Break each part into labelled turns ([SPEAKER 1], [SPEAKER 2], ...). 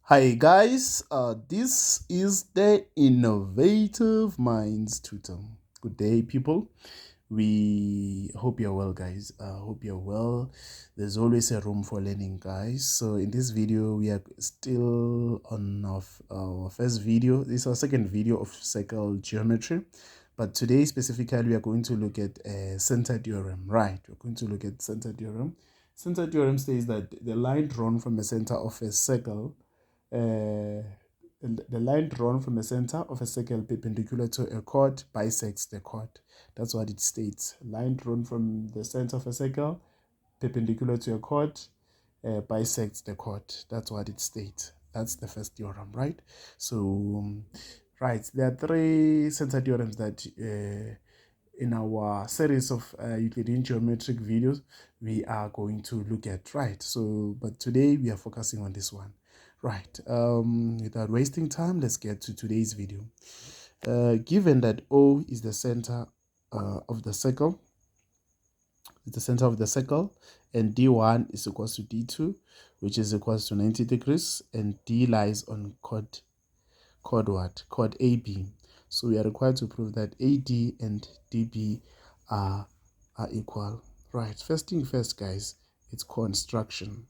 [SPEAKER 1] Hi guys, this is the Innovative Minds Tutor. Good day, people. We hope you're well, guys. Hope you're well. There's always a room for learning, guys. So in this video, we are still on our first video. This is our second video of circle geometry. But today, specifically, we are going to look at center theorem. Right, we're going to look at center theorem. Center theorem says that the line drawn from the center of a circle the line drawn from the center of a circle perpendicular to a chord bisects the chord. That's what it states. Line drawn from the center of a circle perpendicular to a chord bisects the chord. That's what it states. That's the first theorem, right? So, right, there are three center theorems that in our series of Euclidean geometric videos we are going to look at, right? So, but today we are focusing on this one. Right, without wasting time, let's get to today's video. Given that O is the center of the circle, and D1 is equals to D2, which is equals to 90 degrees, and D lies on chord what? Chord AB. So we are required to prove that AD and DB are equal. Right, first thing first, guys, it's construction.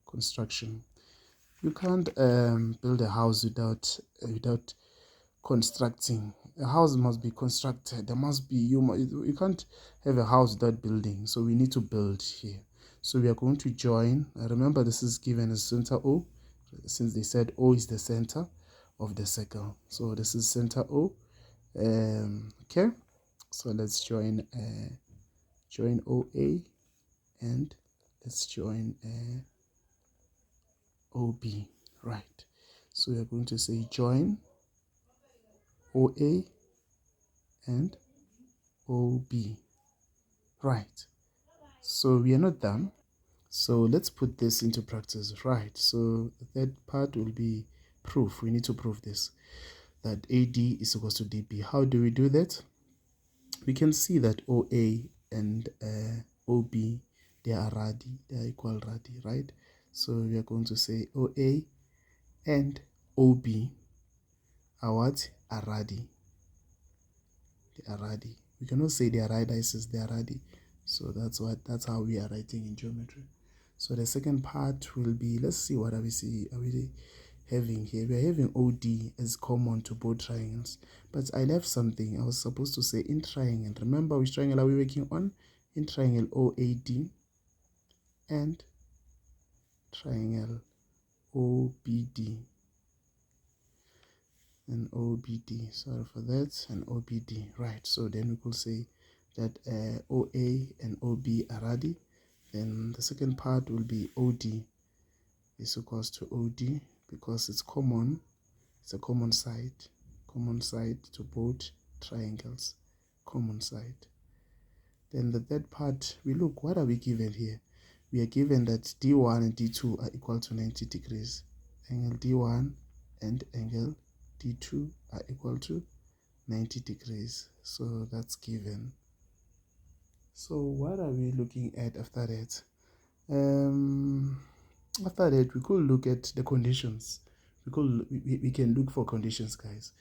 [SPEAKER 1] Construction. You can't build a house without constructing. A house must be constructed. There must be you can't have a house without building. So we need to build here. So we are going to join. Remember, this is given as center O, since they said O is the center of the circle. So this is center O. Okay. So let's join OA, and let's join OB, right? So we are going to say join OA and OB, right? So we are not done. So let's put this into practice, right? So the third part will be proof. We need to prove this, that AD is equals to DB. How do we do that? We can see that OA and OB, they are equal radii, right? So we are going to say OA and OB are what? Are radii. They are radii. We cannot say they are radiuses, they are radii. So that's how we are writing in geometry. So the second part will be, let's see what are we having here. We are having OD as common to both triangles. But I left something. I was supposed to say in triangle. Remember which triangle are we working on? In triangle OAD and triangle OBD. And OBD, sorry for that, and OBD, right? So then we could say that OA and OB are radii. Then the second part will be OD is equals to OD because it's common. It's a common side to both triangles, common side. Then the third part, we look, what are we given here? We are given that D1 and D2 are equal to 90 degrees. Angle D1 and angle D2 are equal to 90 degrees. So that's given. So what are we looking at after that? After that, we could look at the conditions. We can look for conditions, guys.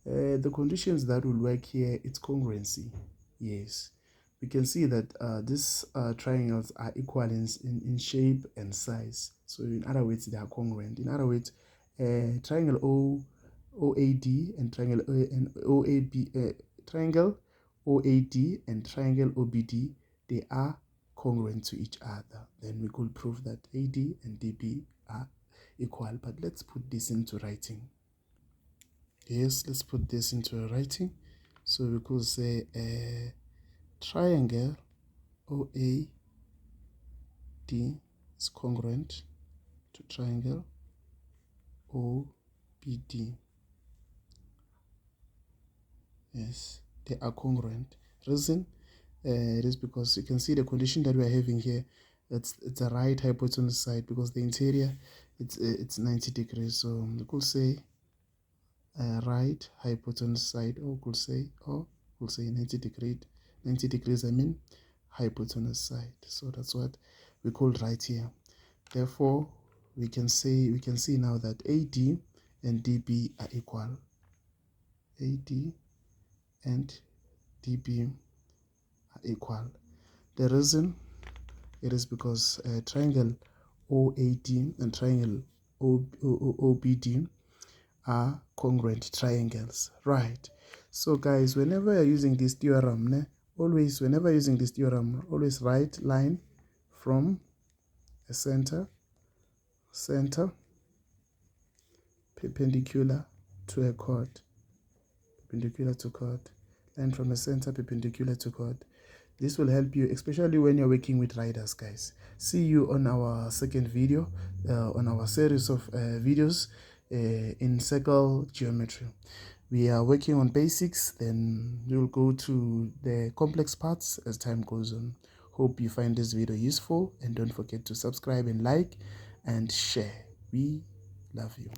[SPEAKER 1] The conditions that will work here, it's congruency. Yes, we can see that these triangles are equal in shape and size. So in other words, they are congruent. In other words, triangle OAD and triangle triangle OAD and triangle OBD, they are congruent to each other. Then we could prove that AD and DB are equal. But let's put this into writing. Yes, let's put this into writing. So we could say triangle OAD is congruent to triangle OBD. Yes, they are congruent. Reason? It is because you can see the condition that we are having here. It's a right hypotenuse side because the interior it's 90 degrees. So we could say right hypotenuse side, or could say 90 degrees, I mean hypotenuse side. So that's what we could write here. Therefore, we can see now that AD and DB are equal. AD and DB are equal. The reason it is because triangle OAD and triangle OBD are congruent triangles, right? So guys, whenever you're using this theorem, always write line from a center perpendicular to a chord, line from a center perpendicular to chord. This will help you, especially when you're working with riders, guys. See you on our second video, on our series of videos in circle geometry. We are working on basics, then we'll go to the complex parts as time goes on. Hope you find this video useful, and don't forget to subscribe and like and share. We love you.